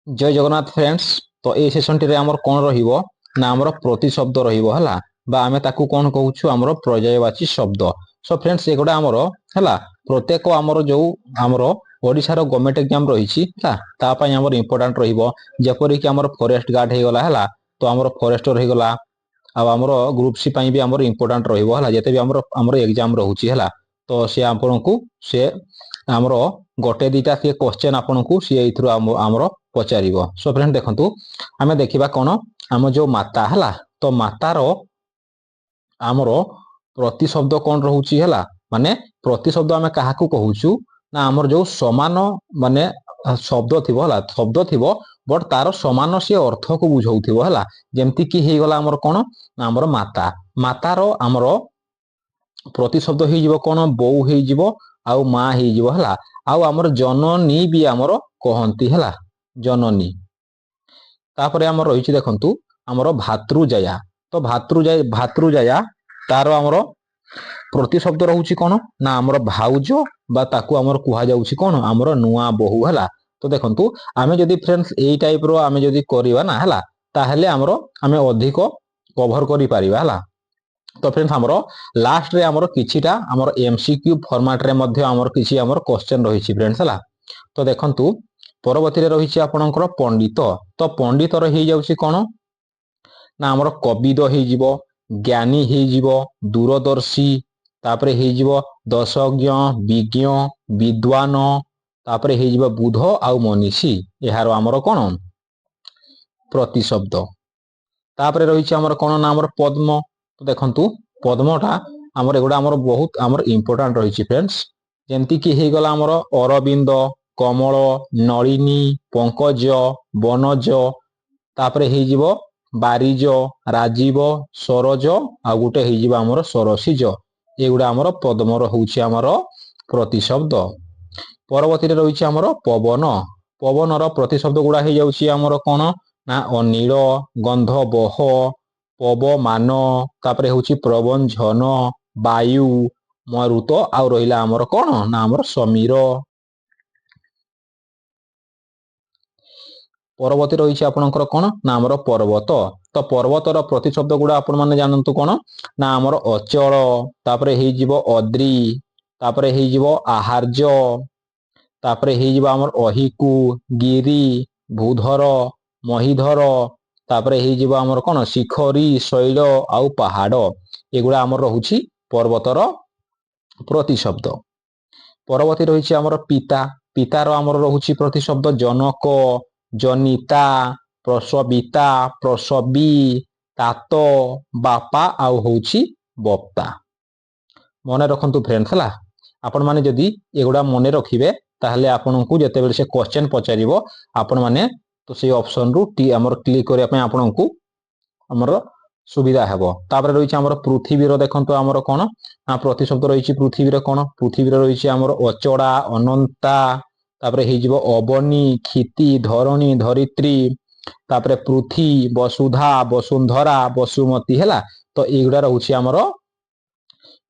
जय जगन्नाथ फ्रेंड्स। तो ये सेशन टी आमर कौन रहिबो ना आमर प्रतिशब्द रहिबो हला बा आमे ताकू कौन कहूछु आमर पर्यायवाची शब्द। सो फ्रेंड्स एगोडा आमर हला प्रत्येक आमर जो आमर ओडिशार गवर्नमेंट एग्जाम रहिछि हला ता पई आमर इंपोर्टेंट रहिबो जेपरि कि आमर फॉरेस्ट गार्ड हे गला हला तो आमर फॉरेस्टर हे गला आ आमर ग्रुप सी पई भी आमर इंपोर्टेंट रहिबो हला जेते भी आमर एग्जाम रहउछि हला तो से आपनकू से आमर गोटे दीटा से क्वेश्चन आपनकू से एथरो आमर पचारिबो। सो फ्रेंड देखंतु आमे देखिबा कोन आम जो माता हला तो मातार आमर प्रतिशब्द कौन रहउछि हला माने प्रतिशब्द आमे काहाकू कहूछु ना आमर जो समान माने शब्द थिबो हला शब्द थिबो बट तार समान से अर्थ को बुझौथिबो हला जेमति कि हे गला आमर कोन ना आमर माता मातार आमर प्रतिशब्द हे जिवो कोन बौ हे जिवो आउ मा हे जिवो हला आउ आमर जननी भी आमर कहंती हला जननी। तापरे आमर रहिछि देखंतु आमर भातृजाया तो भातृजाया तार आमर प्रतिशब्द रहउछि कोन ना आमर भाउजो बा ताकू आमर कुहा जाउछि कोन आमर नुआ बहु हला। तो देखंतु आमे जदी फ्रेंड्स एई टाइप रो आमे जदी करिवा ना हला ताहले आमर आमे अधिक कवर करि पारिबा हला। तो फ्रेंड्स आमर लास्ट रे आमर किछिटा आमर एमसीक्यू फॉर्मेट रे मध्ये आमर किछि आमर क्वेश्चन रहिछि फ्रेंड्स हला। तो देखंतु परवर्ती रे रहिछि आपनकर पंडित तो पंडित रो हे जाउछि कोन ना आमर कविद हे जिवो ज्ञानी हे जिवो दूरदर्शी तापरे हे जिवो दशज्ञ विज्ञ विद्वान तापरे हे जिवो बुध आउ मनीषी एहारो आमर कोन प्रतिशब्द। तापरे रहिछि आमर कोन ना आमर पद्म तो देखंतु पद्मटा आमर एगुडा आमर बहुत आमर इंपोर्टेंट रहिछि फ्रेंड्स जेमति कि हे गला आमर अरविंद कमल नलिनी पंकज बनज तापरे हे जिवो बारिज राजीव सरोज आ गुटे हे जिवो आमर सरसिज एगुडा आमर पद्म रहउछि आमर प्रतिशब्द। परवर्ती रे रहिछि आमर पवन पवन रो प्रतिशब्द गुडा हे जाउछि आमर कोन ना अनिल गंध बह पवमान तापरे होछि प्रवंझन वायु मरुत आ रहिला आमर कोन ना आमर समीर। परवर्ती रहिछि आपनकर कोन ना आमर पर्वत तो पर्वतर प्रतिशब्द गुडा आपण माने जानंतु कोन ना आमर अचल तापरे हे जिवो अद्री तापरे हे जिवो आहार्य तापरे हे जिवो आमर अहिकु गिरी भूधर महीधर तापरे हे जिवो आमर कोन शिखरी शैल आउ पहाड़ एगुडा आमर रहउछि पर्वतर प्रतिशब्द। परवर्ती रहिछि आमर पिता पितार आमर रहउछि प्रतिशब्द जनक जनिता प्रसविता प्रसवी तात बापा आउ होछि बप्ता। मने रखंतु फ्रेंड्स हला आपण माने जदी एगुडा मने रखिबे ताहले आपनकू जते बेले से क्वेश्चन पचारिबो आपण माने तो से ऑप्शन रु टी हमर क्लिक करिया पय आपनकू हमर सुविधा हेबो। तापर रहिछि हमर पृथ्वी रो देखंतु हमर कोन आ प्रतिशब्द रहिछि पृथ्वी रो कोन पृथ्वी रो रहिछि हमर अचड़ा अनंता तापरे हे जिवो अवनी खिति धरणी धरित्री तापरे पृथ्वी वसुधा वसुंधरा वसुमती हला तो एगुडा रहउछि हमर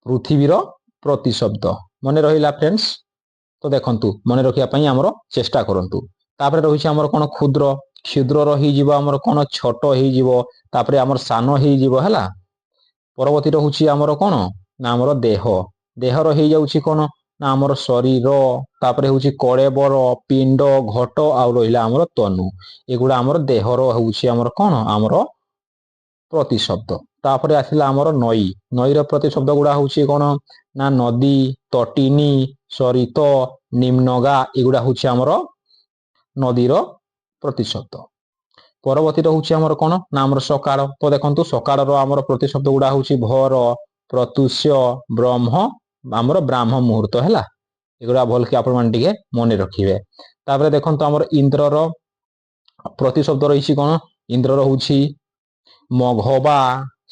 पृथ्वी रो प्रतिशब्द मने रहिला फ्रेंड्स। तो देखंतु मने रखिया पई हमर चेष्टा करंतु। तापरे रहिछि हमर कोन क्षुद्र क्षुद्र रहि जिवो हमर कोन छोट हे जिवो तापरे हमर सानो हे जिवो हला। परवर्ती रहउछि हमर कोन ना हमर देह देह रो हे जाउछि कोन ना हमर शरीर तापरे होछि कळेबर पिंड घट आ रहिला हमर तनु एगुडा हमर देह रो होछि हमर कोन हमर प्रतिशब्द। तापरे आसिला हमर नई नई रो प्रतिशब्द गुडा होछि कोन ना नदी तटिनी सरित निम्नगा एगुडा होछि हमर नदी रो प्रतिशब्द। परवर्ती रहउछि हमर कोन ना हमर सकाळ तो देखंतु सकाळ रो हमर प्रतिशब्द गुडा होछि भोर प्रत्युष्य ब्रह्म हमर ब्राह्म मुहूर्त हला एगुडा भल के आपण मान टिके मने रखिबे। तापरे देखंतु हमर इंद्र रो प्रतिशब्द रहिछि कोन इंद्र रहउछि मघबा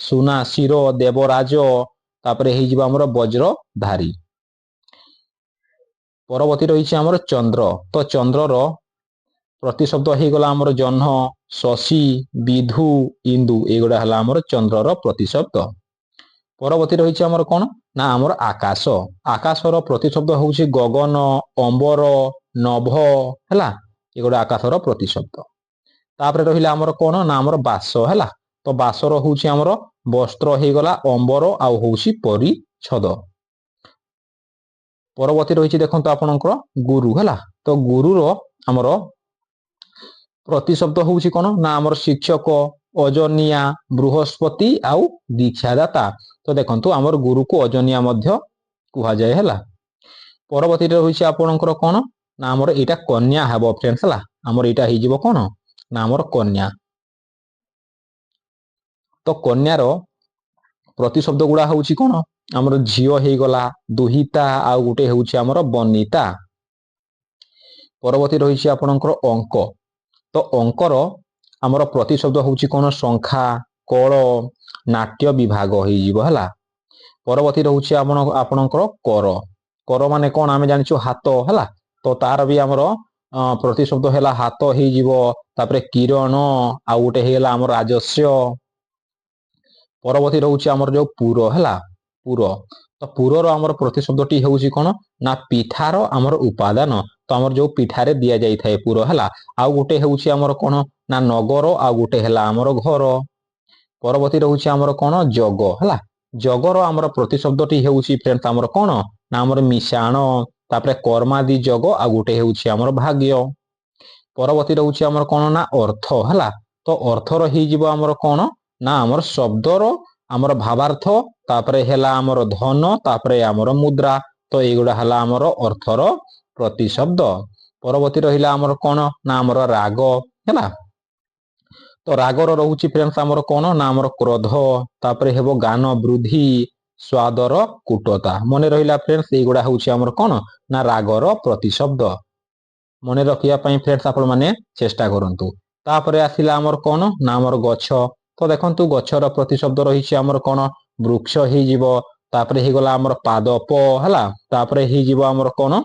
सुना शिरो देवराज तापरे हे जिवो हमर वज्रधारी। परवर्ती रहिछि हमर चंद्र तो चंद्र रो प्रतिशब्द हे गला हमर जन्ह शशि विधु इंदु एगुडा हला हमर चंद्र रो प्रतिशब्द। परवर्ती रहिछि हमर कोन ना हमर आकाश आकाश रो प्रतिशब्द होछि गगन अंबर नभ हला एगुडा आकाश रो प्रतिशब्द। तापर रहिला हमर कोन ना हमर बास हैला तो बासर होउची हमर वस्त्र हेगला अंबर आ होउची परिछद परवर्ती रहिछि देखंतु आपनकर गुरु हैला तो गुरुर हमर प्रतिशब्द होउची कोन ना हमर शिक्षक अजनिया बृहस्पति आउ दीक्षादाता तो देखंतु हमर गुरु को अजनिया मध्य कुहा जाय हैला परवर्ती रहिछि आपनकर कोन ना हमर एटा कन्या हबो फ्रेंड्स हैला हमर एटा हि जिवो कोन ना हमर कन्या तो कन्यार प्रतिशब्द गुड़ा होउची कोन हमर झियो हे गला दुहिता आ गुटे होउची हमर बनिता परवर्ती रहिछि आपनकर अंक तो अंकर हमर प्रतिशब्द होउची कोन संख्या कळ नाट्य विभाग हे जिवो हला परवर्ती रहुछि आपनकर कर कर माने कोन आमे जानिछु हाथ हला तो तार भी हमर प्रतिशब्द हैला हाथ हे जिवो तापरे किरण आ गुटे हेला हमर राजस्व परवर्ती रहुछि हमर जो पुर हैला पुर तो पुरर हमर प्रतिशब्दटी होउछि कोन ना पिठार हमर उपादान तो हमर जो पिठारे दिया जाई थाए पुर हैला आ गुटे होउछि हमर कोन ना नगर आ गुटे हैला हमर घर परवर्ती रहुछि हमर कोन जग हैला जगर हमर प्रतिशब्दटी होउछि फ्रेंड्स हमर कोन ना हमर मिशाण तापरे कर्मादि जग आ गुटे होउछि हमर भाग्य परवर्ती रहुछि हमर कोन ना अर्थ हैला तो अर्थर हि जिवो हमर कोन ना हमर शब्दर हमर भावार्थ तापरे हैला हमर धन तापरे हमर मुद्रा तो एगुडा हैला हमर अर्थर प्रतिशब्द परवर्ती रहिला हमर कोन ना हमर राग हैला तो रागर रहुछि फ्रेंड्स हमर कोन ना हमर क्रोध तापरे हेबो गान वृद्धि स्वादर कुटता मने रहिला फ्रेंड्स एगुडा होउछि हमर कोन ना रागर प्रतिशब्द मने रखिया पई फ्रेंड्स आपण माने चेष्टा करंतु तापरे आसिला हमर कोन ना हमर गछ तो देखंतु गछर प्रतिशब्द रहिछि हमर कोन वृक्ष हि जिवो तापरे हि गला हमर पादप हला तापरे हि जिवो हमर कोन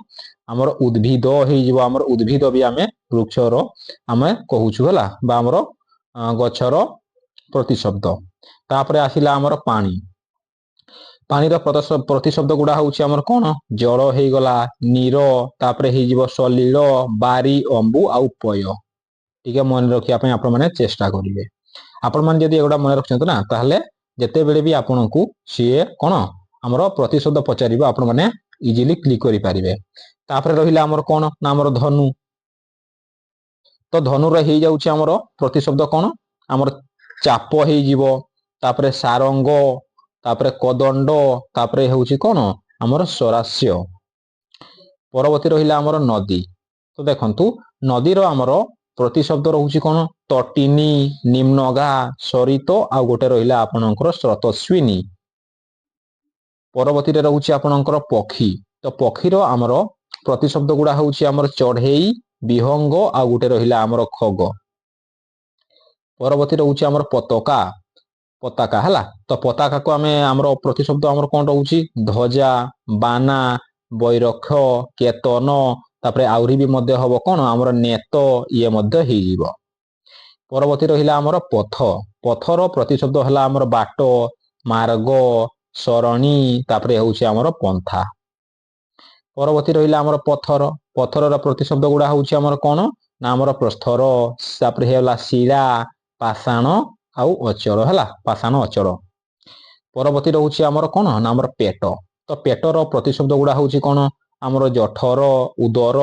हमर उद्भिद हि जिवो हमर उद्भिद भी हमें वृक्षर हमें कहूछु हला बा हमर गछर प्रतिशब्द तापरे आसिला हमर पानी पानीर प्रतिशब्द गुड़ा होउछि हमर कोन जल हे गला नीर तापरे हि जिवो सलील बारी अंबु आ पय ठीक है मन रखिया पई आपण माने चेष्टा करिवे आपण मान जदी एगुडा मन रखछंतु ना ताहले जते बेले भी आपनकु सिए कोन हमर प्रतिशब्द पचारिबो आपण माने इजीली क्लिक करि पारिबे तापरे रहिला हमर कोन ना हमर धनु तो धनु रे हे जाउछि हमर प्रतिशब्द कोन हमर चाप हे जिवो तापरे सारंग तापरे कदंड तापरे होउछि कोन हमर सरास्य परवर्ती रहिला हमर नदी तो देखंतु नदी रो हमर प्रतिशब्द रहुछि कोन तटिनी निम्नगा सरित आ गोटे रहिला आपनकर स्रोतस्विनी परवर्ती रे रहुछि आपनकर पक्षी तो पक्षी रो हमर प्रतिशब्द गुडा होउछि हमर चढ़ेई विहंग आ गोटे रहिला हमर खग परवर्ती रहुछि हमर पताका पताका हला तो पताका को हमें हमर प्रतिशब्द हमर कोन रहुछि ध्वजा बाना बैरक्ष केतन तापरे आउरी भी मध्य हबो कोन हमर नेत ये मध्य हि जिवो परवर्ती रहिला हमर पथ पथर प्रतिशब्द हला हमर बाट मार्ग सरणी तापरे होउछि हमर पंथा परवर्ती रहिला हमर पथर पथरर प्रतिशब्द गुडा होउछि हमर कोन ना हमर प्रस्थर तापरे हेला शिरा पाषाण आउ अचर हला पाषाण अचर परवर्ती रहुछि हमर कोन ना हमर पेट तो पेटर प्रतिशब्द गुडा होउछि कोन हमर जठर उदर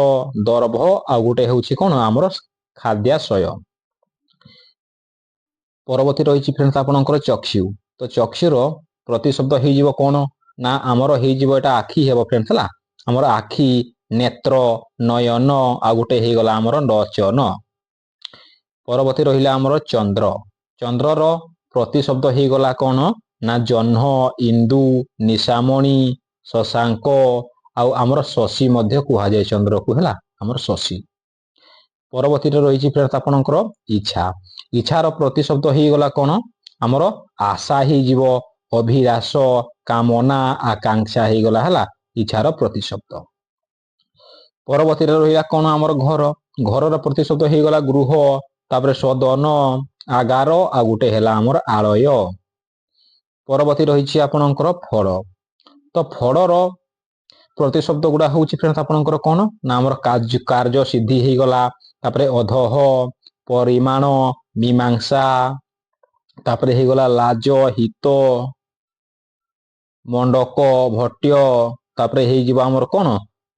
दर्भ आ गुटे होउछि कोन हमर खाद्याशय परवर्ती रहिछि फ्रेंड्स आपनकर चक्षु तो चक्षुर प्रतिशब्द हे जिवो कोन ना हमर हे जिवो एटा आखी हेबो फ्रेंड्स हला हमर आखी नेत्र नयन आ गुटे हे गला हमर लोचन परवर्ती रहिला हमर चंद्र चंद्रर प्रतिशब्द हे गला कोन ना जह्न इंदु निशामणी शशांक आउ हमर शशि मध्य कुहा जाय चंद्र को हला हमर शशि परवर्ती रहिछि फ्रेंड्स आपनकर इच्छा इच्छार प्रतिशब्द हे गला कोन हमर आशा हे जिवो अभिलाष कामना आकांक्षा हे गला हला इच्छार प्रतिशब्द परवर्ती रहिला कोन हमर घर घरर प्रतिशब्द हे गला गृह तापरे सदन आगार आ गुटे हेला हमर आलय परवर्ती रहिछि आपनकर फल तो फलर प्रतिशब्द गुड़ा होउछि फ्रेंड्स आपनकर कोन ना हमर कार्य सिद्धि हे गला तापरे अधह ପରିମାଣ, ମୀମାଂସା, ତାପରେ ହେଇଗଲା ଲାଜ, ହିତ, ମଣ୍ଡକ, ଭଟ୍ୟ, ତାପରେ ହେଇଯିବ ଆମର କଣ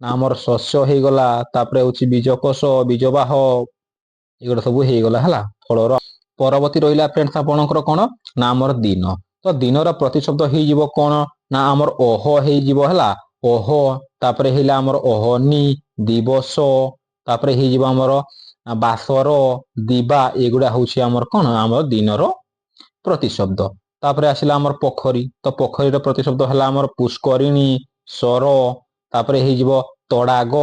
ନା ଆମର ଶସ୍ୟ ହେଇଗଲା, ତାପରେ ହଉଛି ବୀଜକୋଷ, ବୀଜବାହ, ଏଗୁଡା ସବୁ ହେଇଗଲା ହେଲା ଫଳର। ପରବର୍ତ୍ତୀ ରହିଲା ଫ୍ରେଣ୍ଡସ୍ ଆପଣଙ୍କର କଣ ନା ଆମର ଦିନ। ତ ଦିନର ପ୍ରତିଶବ୍ଦ ହେଇଯିବ କଣ ନା ଆମର ଅହ ହେଇଯିବ ହେଲା, ଅହ, ତାପରେ ହେଇଲା ଆମର ଅହନି, ଦିବସ, ତାପରେ ହେଇଯିବ ଆମର ବାସର, ଦିବା, ଏଗୁଡା ହଉଛି ଆମର କଣ ଆମର ଦିନର ପ୍ରତିଶବ୍ଦ। ତାପରେ ଆସିଲା ଆମର ପୋଖରୀ, ତ ପୋଖରୀର ପ୍ରତିଶବ୍ଦ ହେଲା ଆମର ପୁଷ୍କରିଣୀ, ସର, ତାପରେ ହେଇଯିବ ତଡାଗ,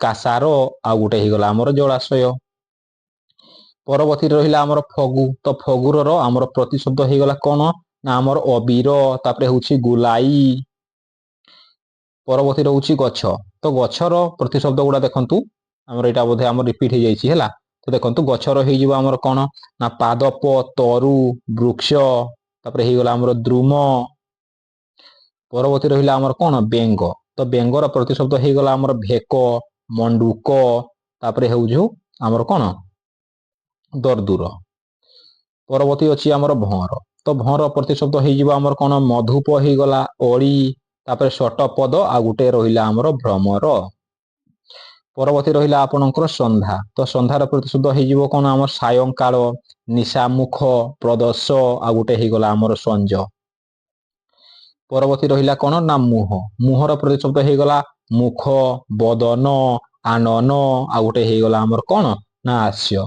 କାସାର, ଆଉ ଗୋଟେ ହେଇଗଲା ଆମର ଜଳାଶୟ। ପରବର୍ତ୍ତୀ ରହିଲା ଆମର ଫଗୁ, ତ ଫଗୁର ଆମର ପ୍ରତିଶବ୍ଦ ହେଇଗଲା କଣ ନା ଆମର ଅବିର, ତାପରେ ହଉଛି ଗୁଲାଇ। ପରବର୍ତ୍ତୀ ରହୁଛି ଗଛ, ତ ଗଛର ପ୍ରତିଶବ୍ଦ ଗୁଡା ଦେଖନ୍ତୁ, ଆମର ଏଇଟା ବୋଧେ ଆମର ରିପିଟ ହେଇଯାଇଛି ହେଲା। ତ ଦେଖନ୍ତୁ ଗଛର ହେଇଯିବ ଆମର କଣ ନା ପାଦପ, ତରୁ, ବୃକ୍ଷ, ତାପରେ ହେଇଗଲା ଆମର ଦ୍ରୁମ। ପରବର୍ତ୍ତୀ ରହିଲା ଆମର କଣ ବେଙ୍ଗ, ତ ବେଙ୍ଗର ପ୍ରତିଶବ୍ଦ ହେଇଗଲା ଆମର ଭେକ, ମଣ୍ଡୁକ, ତାପରେ ହେଉଛୁ ଆମର କଣ ଦର୍ଦୁର। ପରବର୍ତ୍ତୀ ଅଛି ଆମର ଭଅଁର, ତ ଭଅଁର ପ୍ରତିଶବ୍ଦ ହେଇଯିବ ଆମର କଣ ମଧୁପ ହେଇଗଲା, ଅଳି, ତାପରେ ଷଟପଦ, ଆଉ ଗୋଟେ ରହିଲା ଆମର ଭ୍ରମର। ପରବର୍ତ୍ତୀ ରହିଲା ଆପଣଙ୍କର ସନ୍ଧ୍ୟା, ତ ସନ୍ଧ୍ୟାର ପ୍ରତିଶବ୍ଦ ହେଇଯିବ କଣ ଆମର ସାୟଙ୍କାଳ, ନିଶାମୁଖ, ପ୍ରଦୋଷ, ଆଉ ଗୋଟେ ହେଇଗଲା ଆମର ସଞ୍ଜ। ପରବର୍ତ୍ତୀ ରହିଲା କଣ ନା ମୁହଁ, ମୁହଁର ପ୍ରତିଶବ୍ଦ ହେଇଗଲା ମୁଖ, ବଦନ, ଆନନ, ଆଉ ଗୋଟେ ହେଇଗଲା ଆମର କଣ ନା ହାସ୍ୟ।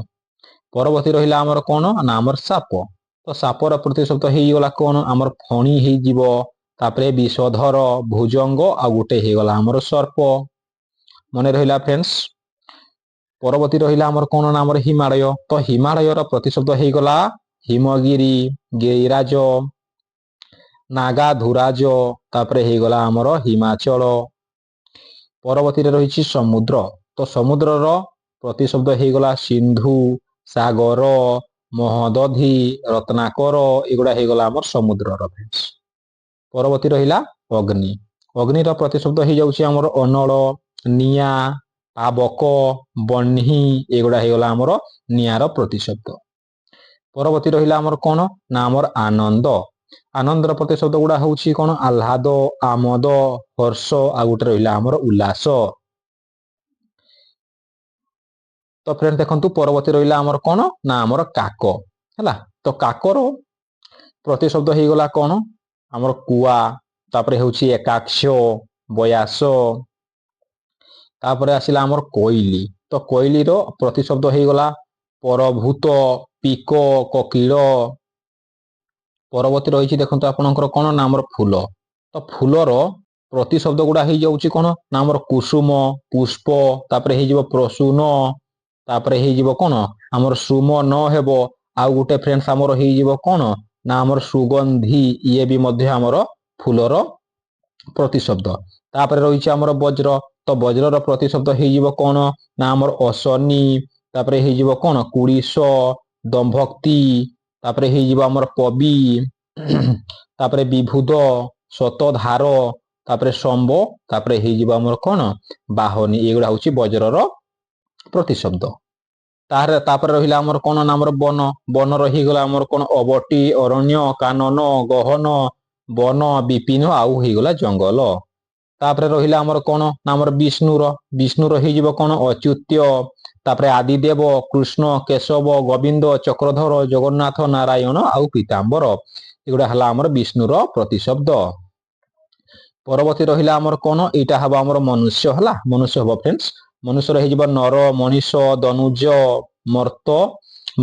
ପରବର୍ତ୍ତୀ ରହିଲା ଆମର କଣ ନା ଆମର ସାପ, ତ ସାପର ପ୍ରତିଶବ୍ଦ ହେଇଗଲା କଣ ଆମର ଫଣୀ ହେଇଯିବ, ତାପରେ ବିଷଧର, ଭୁଜଙ୍ଗ, ଆଉ ଗୋଟେ ହେଇଗଲା ଆମର ସର୍ପ। ମନେ ରହିଲା ଫ୍ରେଣ୍ଡସ୍। ପରବର୍ତ୍ତୀ ରହିଲା ଆମର କଣ ନା ଆମର ହିମାଳୟ, ତ ହିମାଳୟର ପ୍ରତିଶବ୍ଦ ହେଇଗଲା ହିମଗିରି, ଗିରିରାଜ, ନାଗାଧୁରାଜ, ତାପରେ ହେଇଗଲା ଆମର ହିମାଚଳ। ପରବର୍ତ୍ତୀରେ ରହିଛି ସମୁଦ୍ର, ତ ସମୁଦ୍ରର ପ୍ରତିଶବ୍ଦ ହେଇଗଲା ସିନ୍ଧୁ, ସାଗର, ମହୋଦଧି, ରତ୍ନାକର, ଏଗୁଡା ହେଇଗଲା ଆମର ସମୁଦ୍ରର। ପରବର୍ତ୍ତୀ ରହିଲା ଅଗ୍ନି, ଅଗ୍ନିର ପ୍ରତିଶବ୍ଦ ହେଇଯାଉଛି ଆମର ଅନଳ, ନିଆଁ, ପାବକ, ବହ୍ନି, ଏଗୁଡା ହେଇଗଲା ଆମର ନିଆଁର ପ୍ରତିଶବ୍ଦ। ପରବର୍ତ୍ତୀ ରହିଲା ଆମର କଣ ନା ଆମର ଆନନ୍ଦ, ଆନନ୍ଦର ପ୍ରତିଶବ୍ଦ ଗୁଡା ହଉଛି କଣ ଆହ୍ଲାଦ, ଆମୋଦ, ହର୍ଷ, ଆଉ ଗୋଟେ ରହିଲା ଆମର ଉଲ୍ଲାସ। ତ ଫ୍ରେଣ୍ଡ ଦେଖନ୍ତୁ ପରବର୍ତ୍ତୀ ରହିଲା ଆମର କଣ ନା ଆମର କାକ ହେଲା, ତ କାକର ପ୍ରତିଶବ୍ଦ ହେଇଗଲା କଣ ଆମର କୁଆ, ତାପରେ ହେଉଛି ଏକାକ୍ଷ, ବୟାସ। ତାପରେ ଆସିଲା ଆମର କୋଇଲି, ତ କୋଇଲିର ପ୍ରତିଶବ୍ଦ ହେଇଗଲା ପରଭୂତ, ପିକ, କୋକିଳ। ପରବର୍ତ୍ତୀ ରହିଛି ଦେଖନ୍ତୁ ଆପଣଙ୍କର କଣ ନା ଆମର ଫୁଲ, ତ ଫୁଲର ପ୍ରତିଶବ୍ଦ ଗୁଡା ହେଇଯାଉଛି କଣ ନା ଆମର କୁସୁମ, ପୁଷ୍ପ, ତାପରେ ହେଇଯିବ ପ୍ରସୂନ, ତାପରେ ହେଇଯିବ କଣ ଆମର ସୁମ ନ ହେବ, ଆଉ ଗୋଟେ ଫ୍ରେଣ୍ଡସ୍ ଆମର ହେଇଯିବ କଣ ନା ଆମର ସୁଗନ୍ଧି, ଇଏ ବି ମଧ୍ୟ ଆମର ଫୁଲର ପ୍ରତିଶବ୍ଦ। ତାପରେ ରହିଛି ଆମର ବଜ୍ର, ତ ବଜ୍ରର ପ୍ରତିଶବ୍ଦ ହେଇଯିବ କଣ ନା ଆମର ଅଶନି, ତାପରେ ହେଇଯିବ କଣ କୁଡ଼ିଶ, ଦମ୍ଭକ୍ତି, ତାପରେ ହେଇଯିବ ଆମର ପବି, ତାପରେ ବିଭୁଦ, ଶତଧାର, ତାପରେ ସମ୍ବ, ତାପରେ ହେଇଯିବ ଆମର କଣ ବାହନୀ, ଏଗୁଡା ହଉଛି ବଜ୍ରର ପ୍ରତିଶବ୍ଦ। ତାପରେ ରହିଲା ଆମର କଣ ନା ଆମର ବନ, ବନର ହେଇଗଲା ଆମର କଣ ଅବଟି, ଅରଣ୍ୟ, କାନନ, ଗହନ, ବନ, ବିପିନ, ଆଉ ହେଇଗଲା ଜଙ୍ଗଲ। ତାପରେ ରହିଲା ଆମର କଣ ନା ଆମର ବିଷ୍ଣୁର, ବିଷ୍ଣୁର ହେଇଯିବ କଣ ଅଚ୍ୟୁତ୍ୟ, ତାପରେ ଆଦିଦେବ, କୃଷ୍ଣ, କେଶବ, ଗୋବିନ୍ଦ, ଚକ୍ରଧର, ଜଗନ୍ନାଥ, ନାରାୟଣ, ଆଉ ପୀତାମ୍ବର, ଏଗୁଡା ହେଲା ଆମର ବିଷ୍ଣୁର ପ୍ରତିଶବ୍ଦ। ପରବର୍ତ୍ତୀ ରହିଲା ଆମର କଣ ଏଇଟା ହବ ଆମର ମନୁଷ୍ୟ ହେଲା, ମନୁଷ୍ୟ ହବ ଫ୍ରେଣ୍ଡସ୍। ମନୁଷ୍ୟର ହେଇଯିବ ନର, ମଣିଷ, ଦନୁଜ, ମର୍ତ୍ତ,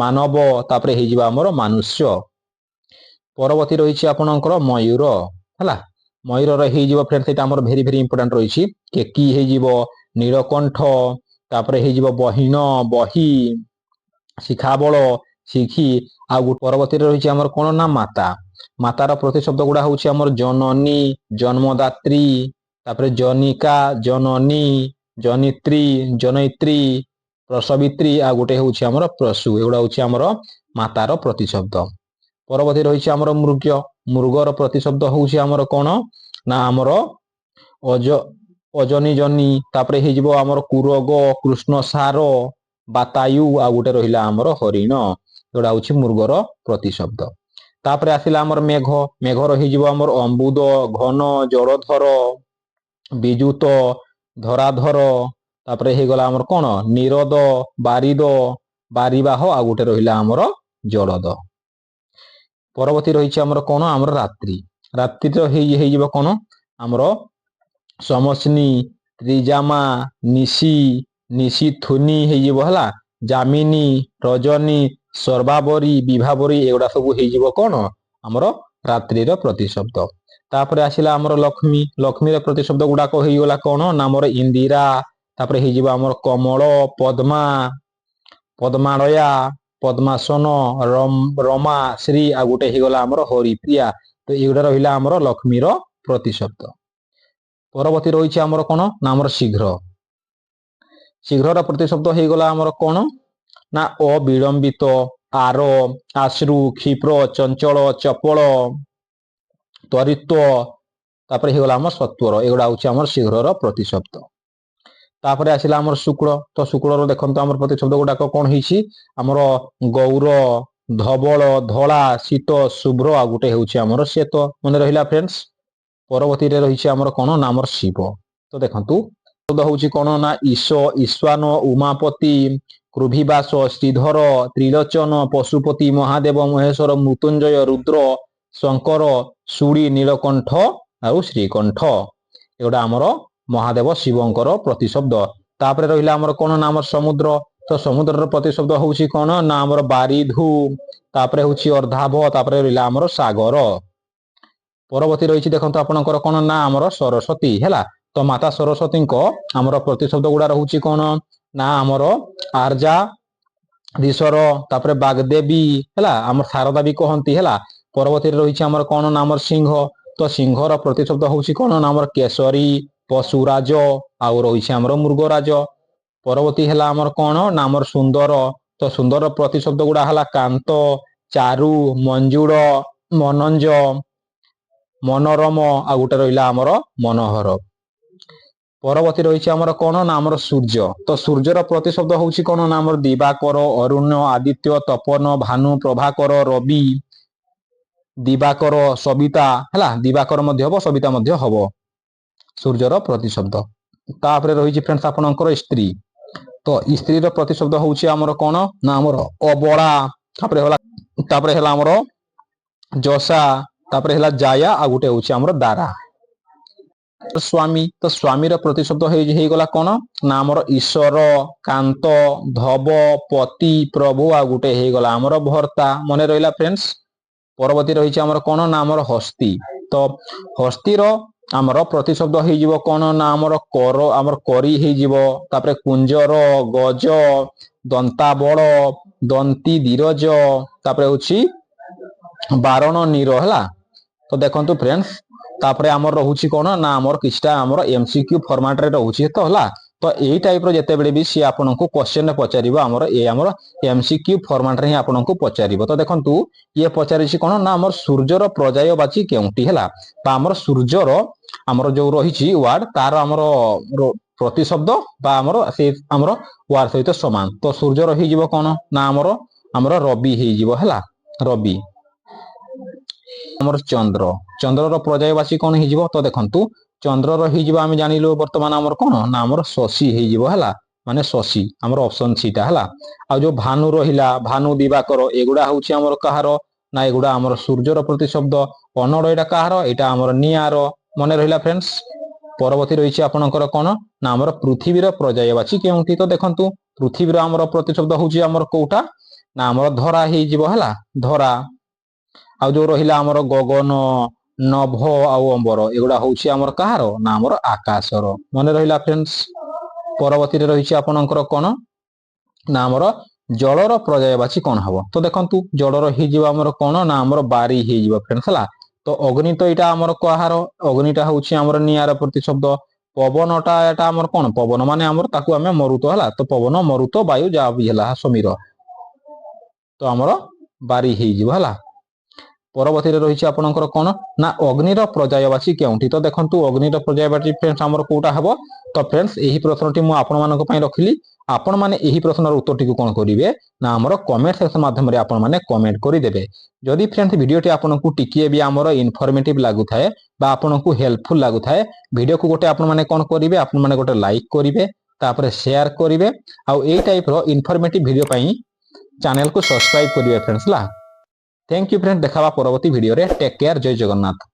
ମାନବ, ତାପରେ ହେଇଯିବ ଆମର ମାନୁଷ୍ୟ। ପରବର୍ତ୍ତୀ ରହିଛି ଆପଣଙ୍କର ମୟୂର ହେଲା, ମୟୂରର ହେଇଯିବ ଫ୍ରେଣ୍ଡସ୍ ଏଇଟା ଆମର ଭେରି ଭେରି ଇମ୍ପୋର୍ଟାଣ୍ଟ ରହିଛି କେକି ହେଇଯିବ, ନୀଳକଣ୍ଠ, ତାପରେ ହେଇଯିବ ବହିନ, ବହି, ଶିଖାବଳ, ଶିଖି, ଆଉ ପରବର୍ତ୍ତୀରେ ରହିଛି ଆମର କଣ ନା ମାତା, ମାତାର ପ୍ରତିଶବ୍ଦ ଗୁଡା ହଉଛି ଆମର ଜନନୀ, ଜନ୍ମଦାତ୍ରୀ, ତାପରେ ଜନିକା, ଜନନୀ, ଜନିତ୍ରୀ, ଜନୟିତ୍ରୀ, ପ୍ରସବିତ୍ରୀ, ଆଉ ଗୋଟେ ହଉଛି ଆମର ପ୍ରସୁ, ଏଗୁଡା ହଉଛି ଆମର ମାତାର ପ୍ରତିଶବ୍ଦ। ପରବର୍ତ୍ତୀ ରହିଛି ଆମର ମୃଗ, ମୃଗର ପ୍ରତିଶବ୍ଦ ହଉଛି ଆମର କଣ ନା ଆମର ଅଜନି ଜନି, ତାପରେ ହେଇଯିବ ଆମର କୁରଗ, କୃଷ୍ଣ ସାର, ବାତାୟୁ ଆଉ ଗୋଟେ ରହିଲା ଆମର ହରିଣ, ଏଗୁଡ଼ା ହେଉଛି ମୃଗର ପ୍ରତିଶବ୍ଦ। ତାପରେ ଆସିଲା ଆମର ମେଘ, ମେଘର ହେଇଯିବ ଆମର ଅମ୍ବୁଦ, ଘନ, ଜଳଧର, ବିଦ୍ୟୁତ, ଧରାଧର। ତାପରେ ହେଇଗଲା ଆମର କଣ ନିରୋଧ, ବାରିଦ, ବାରିବାହ ଆଉ ଗୋଟେ ରହିଲା ଆମର ଜଳଦ। ପରବର୍ତ୍ତୀ ରହିଛି ଆମର କଣ ଆମର ରାତ୍ରି, ରାତ୍ରିର ହେଇଯିବ କଣ ଆମର ସମଶ୍ନି, ତ୍ରିଜାମା, ନିଶି, ନିଶିଥୁନି ହେଇଯିବ ହେଲା, ଜାମିନୀ, ରଜନୀ, ସର୍ବାବରୀ, ବିଭାବରୀ ଏଗୁଡ଼ା ସବୁ ହେଇଯିବ କଣ ଆମର ରାତ୍ରିର ପ୍ରତିଶବ୍ଦ। ତାପରେ ଆସିଲା ଆମର ଲକ୍ଷ୍ମୀ, ଲକ୍ଷ୍ମୀର ପ୍ରତିଶବ୍ଦ ଗୁଡାକ ହେଇଗଲା କଣ ନା ଆମର ଇନ୍ଦିରା, ତାପରେ ହେଇଯିବ ଆମର କମଳ, ପଦ୍ମା, ପଦ୍ମାଳୟା, ପଦ୍ମାସନ, ରମା, ଶ୍ରୀ ଆଉ ଗୋଟେ ହେଇଗଲା ଆମର ହରିପ୍ରିୟା। ତ ଏଗୁଡ଼ା ରହିଲା ଆମର ଲକ୍ଷ୍ମୀର ପ୍ରତିଶବ୍ଦ। ପରବର୍ତ୍ତୀ ରହିଛି ଆମର କଣ ନା ଆମର ଶୀଘ୍ର, ଶୀଘ୍ରର ପ୍ରତିଶବ୍ଦ ହେଇଗଲା ଆମର କଣ ନା ଅବିଳମ୍ବିତ, ଆର, ଆଶ୍ରୁ, କ୍ଷିପ୍ର, ଚଞ୍ଚଳ, ଚପଳ, ତ୍ୱରିତ, ତାପରେ ହେଇଗଲା ଆମର ସତ୍ୱର, ଏଗୁଡ଼ା ହେଉଛି ଆମର ଶୀଘ୍ରର ପ୍ରତିଶବ୍ଦ। ତାପରେ ଆସିଲା ଆମର ଶୁକ୍ଳ, ତ ଶୁକ୍ଳର ଦେଖନ୍ତୁ ଆମର ପ୍ରତିଶବ୍ଦ ଗୁଡାକ କଣ ହେଇଛି ଆମର ଗୌର, ଧବଳ, ଧଳା, ଶୀତ, ଶୁଭ୍ର ଆଉ ଗୋଟେ ହେଉଛି ଆମର ଶ୍ଵେତ, ମନେ ରହିଲା ଫ୍ରେଣ୍ଡସ୍। ପରବର୍ତ୍ତୀରେ ରହିଛି ଆମର କଣ ନା ଆମର ଶିବ, ତ ଦେଖନ୍ତୁ ହଉଛି କଣ ନା ଈଶ, ଈଶାନ, ଉମାପତି, କୃଭିବାସ, ଶ୍ରୀଧର, ତ୍ରିଲୋଚନ, ପଶୁପତି, ମହାଦେବ, ମହେଶ୍ୱର, ମୃତ୍ୟୁଞ୍ଜୟ, ରୁଦ୍ର, ଶଙ୍କର, ଶୁଳି, ନୀଳକଣ୍ଠ ଆଉ ଶ୍ରୀକଣ୍ଠ, ଏଗୁଡ଼ା ଆମର ମହାଦେବ ଶିବଙ୍କର ପ୍ରତିଶବ୍ଦ। ତାପରେ ରହିଲା ଆମର କଣ ନା ଆମର ସମୁଦ୍ର, ତ ସମୁଦ୍ରର ପ୍ରତିଶବ୍ଦ ହଉଛି କଣ ନା ଆମର ବାରିଧୁ, ତାପରେ ହଉଛି ଅର୍ଦ୍ଧାଭ, ତାପରେ ରହିଲା ଆମର ସାଗର। ପରବର୍ତ୍ତୀ ରହିଛି ଦେଖନ୍ତୁ ଆପଣଙ୍କର କଣ ନା ଆମର ସରସ୍ୱତୀ ହେଲା, ତ ମାତା ସରସ୍ୱତୀଙ୍କ ଆମର ପ୍ରତିଶବ୍ଦ ଗୁଡା ରହୁଛି କଣ ନା ଆମର ଆର୍ଜା, ଈଶ୍ୱର, ତାପରେ ବାଗଦେବୀ ହେଲା, ଆମର ଶାରଦା ବି କହନ୍ତି ହେଲା। ପରବର୍ତ୍ତୀରେ ରହିଛି ଆମର କଣ ନା ଆମର ସିଂହ, ତ ସିଂହର ପ୍ରତିଶବ୍ଦ ହଉଛି କଣ ନା ଆମର କେଶରୀ, ପଶୁରାଜ ଆଉ ରହିଛି ଆମର ମୃଗରାଜ। ପରବର୍ତ୍ତୀ ହେଲା ଆମର କଣ ନା ଆମର ସୁନ୍ଦର, ତ ସୁନ୍ଦର ପ୍ରତିଶବ୍ଦ ଗୁଡା ହେଲା କାନ୍ତ, ଚାରୁ, ମଞ୍ଜୁଳ, ମନୋଞ୍ଜ, ମନୋରମ ଆଉ ଗୋଟେ ରହିଲା ଆମର ମନୋହର। ପରବର୍ତ୍ତୀ ରହିଛି ଆମର କଣ ନା ଆମର ସୂର୍ଯ୍ୟ, ତ ସୂର୍ଯ୍ୟର ପ୍ରତିଶବ୍ଦ ହଉଛି କଣ ନା ଆମର ଦିବାକର, ଅରୁଣ, ଆଦିତ୍ୟ, ତପନ, ଭାନୁ, ପ୍ରଭାକର, ରବି, ଦିବାକର, ସବିତା ହେଲା, ଦିବାକର ମଧ୍ୟ ହବ ସବିତା ମଧ୍ୟ ହବ ସୂର୍ଯ୍ୟର ପ୍ରତିଶବ୍ଦ। ତାପରେ ରହିଛି ଫ୍ରେଣ୍ଡସ୍ ଆପଣଙ୍କର ସ୍ତ୍ରୀ, ତ ସ୍ତ୍ରୀର ପ୍ରତିଶବ୍ଦ ହଉଛି ଆମର କଣ ନା ଆମର ଅବଳା, ତାପରେ ହେଲା ଆମର ଯଶା, ତାପରେ ହେଲା ଜାୟା ଆଉ ଗୋଟେ ହଉଛି ଆମର ଦାରା। ସ୍ୱାମୀ, ତ ସ୍ୱାମୀର ପ୍ରତିଶବ୍ଦ ହେଇଗଲା କଣ ନା ଆମର ଈଶ୍ୱର, କାନ୍ତ, ଧବ, ପତି, ପ୍ରଭୁ ଆଉ ଗୋଟେ ହେଇଗଲା ଆମର ଭର୍ତ୍ତା, ମନେ ରହିଲା ଫ୍ରେଣ୍ଡସ୍। ପରବର୍ତ୍ତୀ ରହିଛି ଆମର କଣ ନା ଆମର ହସ୍ତି, ତ ହସ୍ତିର ଆମର ପ୍ରତିଶବ୍ଦ ହେଇଯିବ କଣ ନା ଆମର କର, ଆମର କରି ହେଇଯିବ, ତାପରେ କୁଞ୍ଜର, ଗଜ, ଦନ୍ତାବଳ, ଦନ୍ତୀ, ଧୀରଜ, ତାପରେ ହଉଛି ବାରଣ, ନୀର ହେଲା। ତ ଦେଖନ୍ତୁ ଫ୍ରେଣ୍ଡସ୍, ତାପରେ ଆମର ରହୁଛି କଣ ନା ଆମର କିଛିଟା ଆମର MCQ ଫର୍ମାଟରେ ରହୁଛି ତ ହେଲା, ତ ଏଇ ଟାଇପର ଯେତେବେଳେ ବି ସିଏ ଆପଣଙ୍କୁ କ୍ୱେଶ୍ଚନ ପଚାରିବ ଆମର ଏ ଆମର MCQ ଫର୍ମାଟରେ ହିଁ ଆପଣଙ୍କୁ ପଚାରିବ। ତ ଦେଖନ୍ତୁ ଇଏ ପଚାରିଛି କଣ ନା ଆମର ସୂର୍ଯ୍ୟର ପର୍ଯ୍ୟାୟବାଚୀ କେଉଁଟି ହେଲା, ବା ଆମର ସୂର୍ଯ୍ୟର ଆମର ଯୋଉ ରହିଛି ୱାର୍ଡ ତାର ଆମର ପ୍ରତିଶବ୍ଦ ବା ଆମର ସେ ଆମର ୱାର୍ଡ ସହିତ ସମାନ, ତ ସୂର୍ଯ୍ୟର ହେଇଯିବ କଣ ନା ଆମର ରବି ହେଇଯିବ ହେଲା, ରବି। ଆମର ଚନ୍ଦ୍ର, ଚନ୍ଦ୍ରର ପର୍ଯ୍ୟାୟବାଚୀ କଣ ହେଇଯିବ, ତ ଦେଖନ୍ତୁ ଚନ୍ଦ୍ରର ହେଇଯିବ ଆମେ ଜାଣିଲୁ ବର୍ତ୍ତମାନ ଆମର କଣ ନା ଆମର ଶଶୀ ହେଇଯିବ ହେଲା, ମାନେ ଶଶୀ ଆମର ଅପସନ ସିଟା ହେଲା। ଆଉ ଯୋଉ ଭାନୁ ରହିଲା, ଭାନୁ, ଦିବାକର ଏଗୁଡା ହଉଛି ଆମର କାହାର ନା ଏଗୁଡା ଆମର ସୂର୍ଯ୍ୟର ପ୍ରତିଶବ୍ଦ। ଅନଳ ଏଇଟା କାହାର, ଏଇଟା ଆମର ନିଆର, ମନେ ରହିଲା ଫ୍ରେଣ୍ଡସ୍। ପରବର୍ତ୍ତୀ ରହିଛି ଆପଣଙ୍କର କଣ ନା ଆମର ପୃଥିବୀର ପର୍ଯ୍ୟାୟବାଚୀ କେଉଁଠି, ତ ଦେଖନ୍ତୁ ପୃଥିବୀର ଆମର ପ୍ରତିଶବ୍ଦ ହଉଛି ଆମର କୋଉଟା ନା ଆମର ଧରା ହେଇଯିବ ହେଲା, ଧରା। ଆଉ ଯୋଉ ରହିଲା ଆମର ଗଗନ, ନଭ ଆଉ ଅମ୍ବର ଏଗୁଡା ହଉଛି ଆମର କାହାର ନା ଆମର ଆକାଶର, ମନେ ରହିଲା ଫ୍ରେଣ୍ଡସ୍। ପରବର୍ତ୍ତୀରେ ରହିଛି ଆପଣଙ୍କର କଣ ନା ଆମର ଜଳର ପର୍ଯ୍ୟାୟବାଚୀ କଣ ହବ, ତ ଦେଖନ୍ତୁ ଜଳର ହେଇଯିବ ଆମର କଣ ନା ଆମର ବାରି ହେଇଯିବ ଫ୍ରେଣ୍ଡସ୍ ହେଲା। ତ ଅଗ୍ନି, ତ ଏଇଟା ଆମର କାହାର, ଅଗ୍ନିଟା ହଉଛି ଆମର ନିଆର ପ୍ରତିଶବ୍ଦ। ପବନଟା ଏଟା ଆମର କଣ, ପବନ ମାନେ ଆମର ତାକୁ ଆମେ ମରୁତ ହେଲା, ତ ପବନ, ମରୁତ, ବାୟୁ ଯାହା ବି ହେଲା ସମୀର, ତ ଆମର ବାରି ହେଇଯିବ ହେଲା। ପରବର୍ତ୍ତୀରେ ରହିଛି ଆପଣଙ୍କର କଣ ନା ଅଗ୍ନିର ପର୍ଯ୍ୟାୟବାଚୀ କେଉଁଠି, ତ ଦେଖନ୍ତୁ ଅଗ୍ନିର ପର୍ଯ୍ୟାୟବାଚୀ ଫ୍ରେଣ୍ଡସ୍ ଆମର କୋଉଟା ହବ तो फ्रेंड्स यही प्रश्नटी मु आपण मानक पई रखिली आपण माने यही प्रश्नर उत्तरटी को कोन करिवे ना हमरो कमेंट सेक्शन माध्यम रे आपण माने कमेंट करि देबे जदि फ्रेंड्स वीडियोटी आपनकु टिकिए भी हमरो इन्फॉर्मेटिव लागु थाए बा आपनकु हेल्पफुल लागु थाए वीडियो को गोटे आपण माने कोन करिवे आपण माने गोटे लाइक करिवे तापर शेयर करिवे आ एई टाइप रो इन्फॉर्मेटिव वीडियो पई चैनल को सब्सक्राइब करिवे फ्रेंड्स ला थैंक यू फ्रेंड्स देखाबा परवर्ती वीडियो रे टेक केयर जय जगन्नाथ।